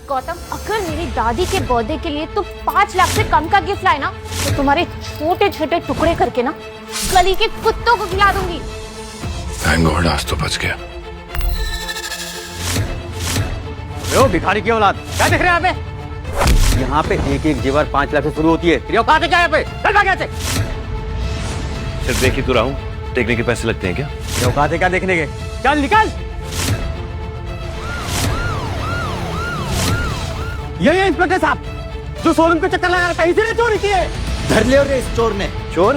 गौतम, अगर मेरी दादी के बर्थडे के लिए तुम 5 लाख से कम का गिफ्ट लाए ना, तो तुम्हारे छोटे छोटे टुकड़े करके ना गली के कुत्तों को खिला दूंगी। थैंक गॉड, आज तो बच गया। ओ भिखारी की औलाद, क्या देख रहे हैं आप? यहाँ पे एक एक जेवर 5 लाख से शुरू होती है। तेरी औकात है क्या यहाँ पे? चल भाग यहाँ से। सिर्फ देख ही तो रहा हूँ, देखने के पैसे लगते हैं क्या? तेरी औकात है क्या देखने के? चल निकल। यही है इंस्पेक्टर साहब जो शोरूम के चक्कर लगा रहा था, इसीलिए चोरी की है। धर ले और इस चोर ने। चोर?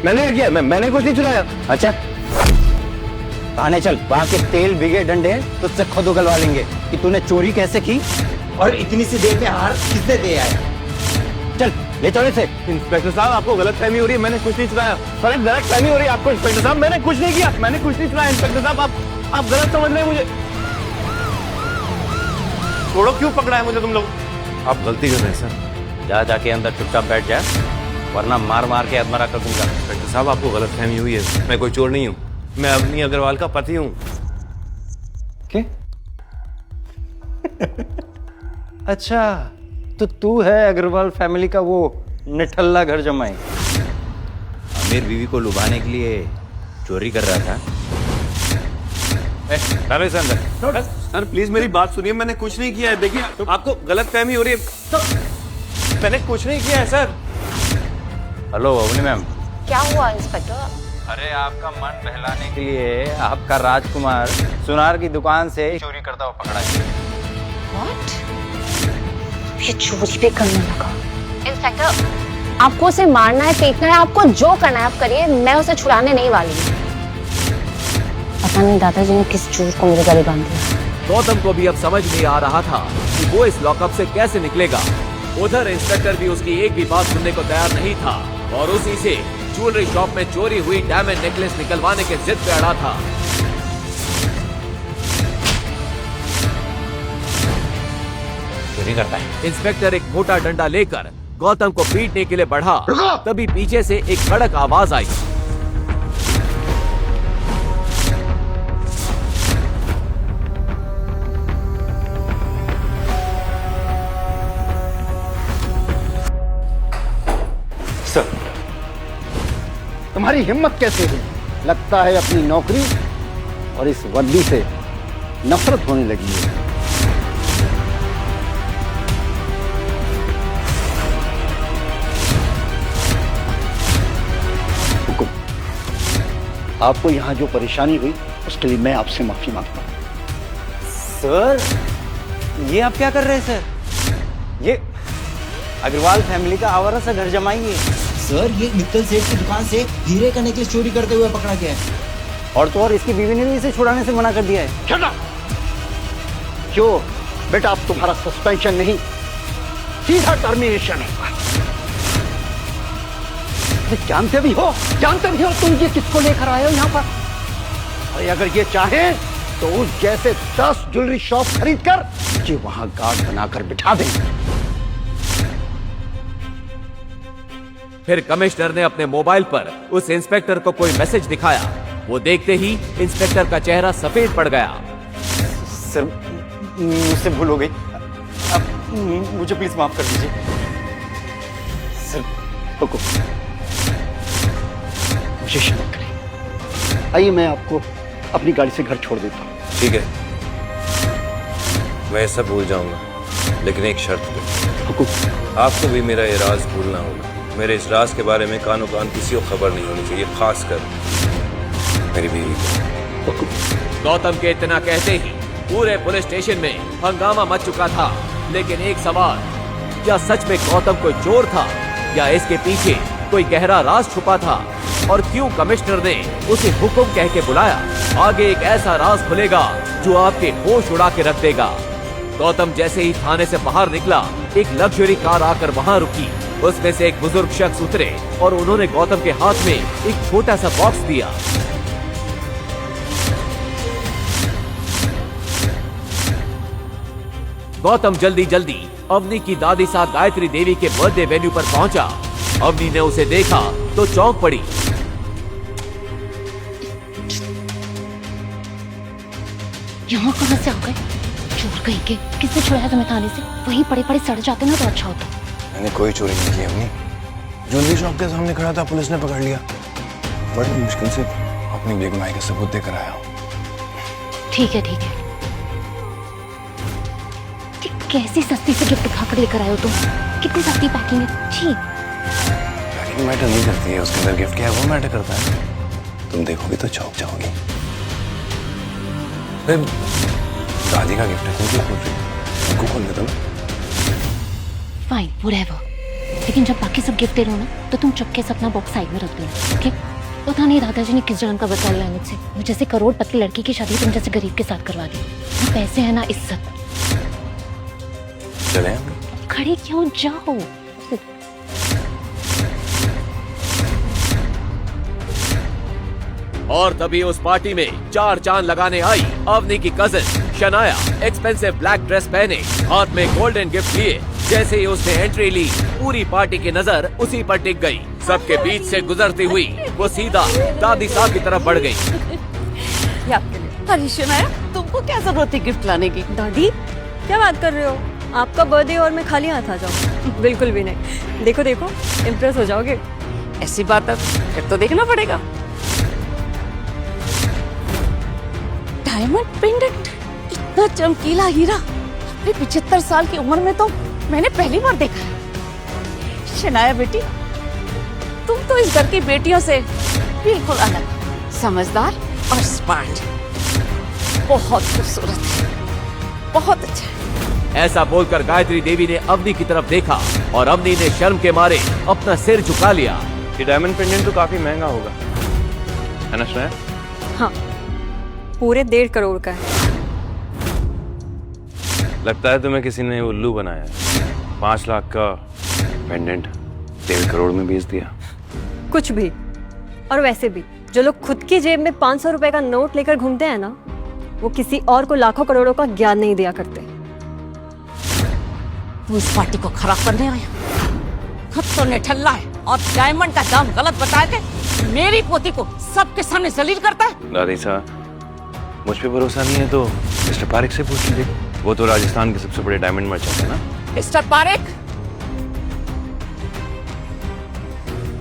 मैंने किया? मैंने कुछ नहीं चुराया। अच्छा थाने चल, वहाँ के तेल बिगे डंडे तुझसे खुद उगलवा लेंगे कि तूने चोरी कैसे की और इतनी सी देर में हार किसने दे आया? चल ले चौड़े से। इंस्पेक्टर साहब आपको गलतफहमी हो रही है, मैंने कुछ नहीं चुराया। सर गलतफहमी हो रही है आपको इंस्पेक्टर साहब, मैंने कुछ नहीं किया, मैंने कुछ नहीं चुराया। इंस्पेक्टर साहब आप गलत समझ रहे हैं मुझे। छोड़ो, क्यों पकड़ा है मुझे तुम लोग? आप गलती कर रहे हैं सर। जा जाके अंदर चुपचाप बैठ जा, वरना मार मार के अधमरा कर दूंगा। इंस्पेक्टर साहब, आपको गलतफहमी हुई है, मैं कोई चोर नहीं हूँ, मैं अवनी अग्रवाल का पति हूँ। क्या? अच्छा तो तू है अग्रवाल फैमिली का वो निठल्ला घर जमाई। अमीर बीवी को लुभाने के लिए चोरी कर रहा था। डालो इसे अंदर। सर प्लीज मेरी बात सुनिए, मैंने कुछ नहीं किया है। देखिए आपको गलतफहमी हो रही है, मैंने कुछ नहीं किया है सर। Hello Avani ma'am. क्या हुआ इंस्पेक्टर? अरे आपका मन बहलाने के लिए आपका राजकुमार सुनार की दुकान से चोरी करता हुआ पकड़ा है। What? ये चोरी भी करने लगा। इंस्पेक्टर, आपको उसे मारना है, पीटना है, आपको जो करना है आप करिए, मैं उसे छुड़ाने नहीं वाली हूँ। पता नहीं दादाजी ने किस चोर को मेरे गले बांध दिया। गौतम को भी अब समझ नहीं आ रहा था कि वो इस लॉकअप से कैसे निकलेगा। उधर इंस्पेक्टर भी उसकी एक भी बात सुनने को तैयार नहीं था और उसी से ज्वेलरी शॉप में चोरी हुई डायमंड नेकलेस निकलवाने के जिद पे अड़ा था। चोरी करता है। इंस्पेक्टर एक मोटा डंडा लेकर गौतम को पीटने के लिए बढ़ा, तभी पीछे से एक कड़क आवाज आई। सर, तुम्हारी हिम्मत कैसे हुई? लगता है अपनी नौकरी और इस वर्दी से नफरत होने लगी है। हुकुम, आपको यहां जो परेशानी हुई उसके लिए मैं आपसे माफी मांगता हूं। सर ये आप क्या कर रहे हैं सर? ये अग्रवाल फैमिली का आवारा सा घर जमाई है। सर ये मित्तल सेठ की दुकान से हीरे का नेकलेस चोरी करते हुए पकड़ा गया है। और तो और इसकी बीवी ने भी इसे छुड़ाने से मना कर दिया है। Shut up! क्यों बेटा, अब तुम्हारा सस्पेंशन नहीं, सीधा टर्मिनेशन है। जानते भी हो तुम ये किसको लेकर आए हो यहाँ पर? अरे अगर ये चाहे तो उस जैसे 10 ज्वेलरी शॉप खरीद कर ये वहां गार्ड बनाकर बिठा दें। फिर कमिश्नर ने अपने मोबाइल पर उस इंस्पेक्टर को कोई मैसेज दिखाया। वो देखते ही इंस्पेक्टर का चेहरा सफेद पड़ गया। सर मुझसे भूल हो गई, अब मुझे प्लीज माफ कर दीजिए। सर रुको, मुझे क्षमा करें। आइए मैं आपको अपनी गाड़ी से घर छोड़ देता हूँ। ठीक है, मैं ये सब भूल जाऊंगा, लेकिन एक शर्त पे। हुकुम। आपको भी मेरा ये राज भूलना होगा। मेरे इस राज के बारे में कानो कान किसी को खबर नहीं होनी चाहिए, खासकर मेरी बीवी को। गौतम के इतना कहते ही पूरे पुलिस स्टेशन में हंगामा मच चुका था। लेकिन एक सवाल, क्या सच में गौतम कोई चोर था या इसके पीछे कोई गहरा राज छुपा था? और क्यों कमिश्नर ने उसे हुक्म कह के बुलाया? आगे एक ऐसा राज खुलेगा जो आपके होश उड़ा के रख देगा। गौतम जैसे ही थाने से बाहर निकला, एक लग्जरी कार आकर वहां रुकी। उसमें से एक बुजुर्ग शख्स उतरे और उन्होंने गौतम के हाथ में एक छोटा सा बॉक्स दिया। गौतम जल्दी जल्दी अवनी की दादी साथ गायत्री देवी के बर्थडे वेन्यू पर पहुंचा। अवनी ने उसे देखा तो चौंक पड़ी। यहाँ कहां से आ गए? चोर कहीं के किसने छुड़ाया तुम्हें थाने से? वहीं पड़े पड़े सड़ जाते ना तो अच्छा होता। मैंने कोई चोरी नहीं की अम्मी। ज्वेलरी शॉप के सामने खड़ा था, पुलिस ने पकड़ लिया। बड़ी मुश्किल से अपनी बेगुनाही का सबूत देकर आया हूँ। ठीक है ठीक है। ये कैसी सस्ती से गिफ्ट उठाकर लेकर आए हो तुम? कितनी सस्ती पैकिंग है। छी। पैकिंग मैटर नहीं करती है, उसके अंदर गिफ्ट क्या है वो मैटर करता है। तुम देखोगी तो चौंक जाओगी। दादी का गिफ्ट है, तुम क्यों खोल रही हो? उनको खोलने दो। Fine whatever. लेकिन जब बाकी सब गिफ्ट दे रहे हो ना तो तुम चुपके से अपना बॉक्स साइड में रख देना, ओके? पता नहीं दादाजी ने किस जन्म का बता लिया मुझसे। वो जैसे करोड़पति लड़की की शादी तुम जैसे गरीब के साथ करवा दी। ना पैसे है ना इज्जत। चले हम। खड़े क्यों जाओ? और तभी उस पार्टी में चार चांद लगाने आई अवनी की cousin Shanaya, expensive black dress पहने, हाथ में गोल्डन गिफ्ट लिए। जैसे ही उसने एंट्री ली, पूरी पार्टी की नजर उसी पर टिक गई। सबके बीच से गुजरती हुई वो सीधा दादी साहब की तरफ बढ़ गई। अरे शनाया, तुमको क्या जरूरत थी गिफ्ट लाने की? दादी क्या बात कर रहे हो? आपका बर्थडे और मैं खाली हाथ आ जाऊँ? बिल्कुल भी नहीं। देखो देखो, इम्प्रेस हो जाओगे। ऐसी बात है फिर तो देखना पड़ेगा। डायमंड पेंडेंट, इतना चमकीला हीरा अपनी 75 साल की उम्र में तो मैंने पहली बार देखा है। शनाया बेटी, तुम तो इस घर की बेटियों से बिल्कुल अलग, समझदार और स्मार्ट। बहुत खूबसूरत है, बहुत अच्छा है। ऐसा बोलकर गायत्री देवी ने अवनी की तरफ देखा और अवनी ने शर्म के मारे अपना सिर झुका लिया। ये डायमंड पेंडेंट तो काफी महंगा होगा, है ना श्रेया? हाँ, पूरे 1.5 करोड़ का है। लगता है तुम्हें किसी ने उल्लू बनाया है। 5 लाख का पेंडेंट 1.5 करोड़ में बेच दिया। कुछ भी। और वैसे भी जो लोग खुद की जेब में 500 रुपए का नोट लेकर घूमते हैं ना, वो किसी और को लाखों करोड़ों का ज्ञान नहीं दिया करते। तू इस पार्टी को खराब करने आया, खुद तो निठल्ला है और डायमंड का दाम गलत बताए थे। मेरी पोती को सबके सामने जलील करता है। दादी साहब, मुझ पे भरोसा नहीं है तो मिस्टर पारेख से पूछ लीजिए। वो तो राजस्थान के सबसे बड़े डायमंड मर्चेंट है ना। मिस्टर पारेख,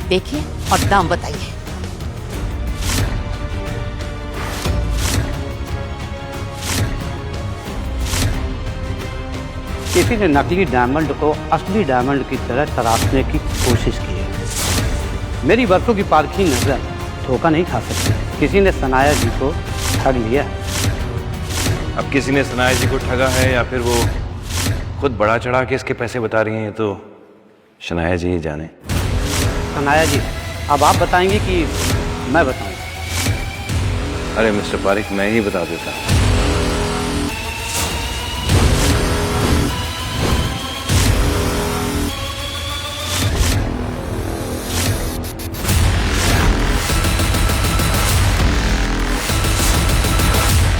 देखिए और दाम बताइए। किसी ने नकली डायमंड को असली डायमंड की तरह तराशने की कोशिश की है। मेरी बरसों की पारखी नजर धोखा नहीं खा सकती। किसी ने सनाया जी को ठग लिया। अब किसी ने सनाया जी को ठगा है या फिर वो खुद बड़ा चढ़ा के इसके पैसे बता रही हैं, तो शनाया जी ही जाने। सनाया जी, अब आप बताएंगे कि मैं बताऊं? अरे मिस्टर पारेख, मैं ही बता देता हूँ।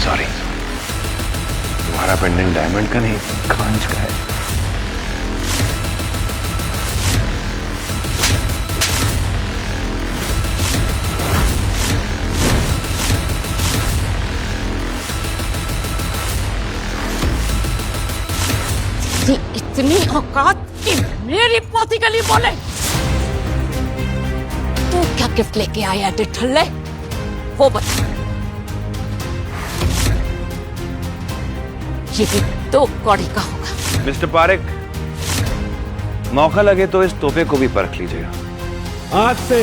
सॉरी, तुम्हारा पेंडेंट डायमंड का नहीं, कांच का है। इतनी औकात कि मेरी पोती के लिए बोले? तू क्या गिफ्ट लेके आया ठल्ले, वो बता। ये भी 2 कौड़ी का होगा। मिस्टर पारेख, मौका लगे तो इस तोहफे को भी परख लीजिएगा। आज से,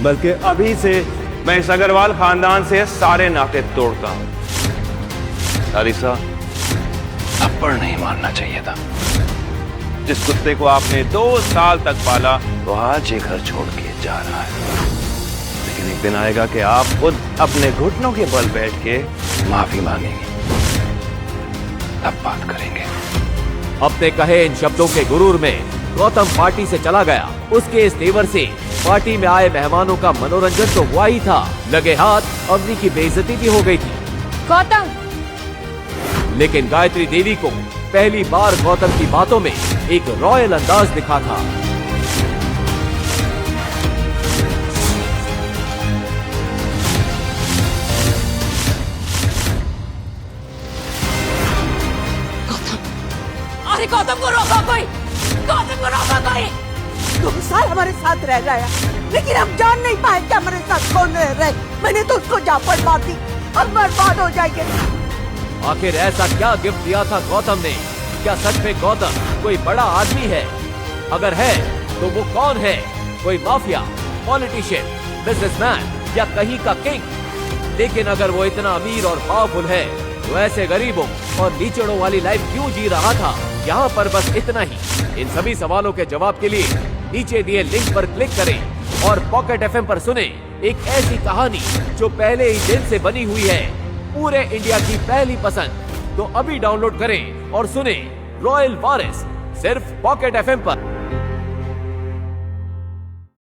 बल्कि अभी से, मैं इस अग्रवाल खानदान से सारे नाते तोड़ता हूं। दादी साहब, थप्पड़ नहीं मारना चाहिए था। जिस कुत्ते को आपने 2 साल तक पाला, वो आज ये घर छोड़ के जा रहा है। लेकिन एक दिन आएगा कि आप खुद अपने घुटनों के बल बैठ के माफी मांगेंगे, तब बात करेंगे। अपने कहे इन शब्दों के गुरूर में गौतम पार्टी से चला गया। उसके इस तेवर से पार्टी में आए मेहमानों का मनोरंजन तो हुआ ही था, लगे हाथ अवनी की बेइज्जती भी हो गई थी। गौतम, लेकिन गायत्री देवी को पहली बार गौतम की बातों में एक रॉयल अंदाज दिखा था। अरे गौतम को रोको कोई, गौतम को रोको कोई। 2 साल हमारे साथ रह गया, लेकिन हम जान नहीं पाए कि हमारे साथ कौन रह रहे। मैंने तो उसको जापड़ मार दी, अब बर्बाद हो जाएंगे। आखिर ऐसा क्या गिफ्ट दिया था गौतम ने? क्या सच में गौतम कोई बड़ा आदमी है? अगर है तो वो कौन है? कोई माफिया, पॉलिटिशियन, बिजनेसमैन या कहीं का किंग? लेकिन अगर वो इतना अमीर और पावरफुल है तो ऐसे गरीबों और लीचड़ों वाली लाइफ क्यों जी रहा था? यहाँ पर बस इतना ही। इन सभी सवालों के जवाब के लिए नीचे दिए लिंक पर क्लिक करें और पॉकेट एफएम पर सुने एक ऐसी कहानी जो पहले ही दिन से बनी हुई है, पूरे इंडिया की पहली पसंद। तो अभी डाउनलोड करें और सुने रॉयल वारिस, सिर्फ पॉकेट एफएम पर।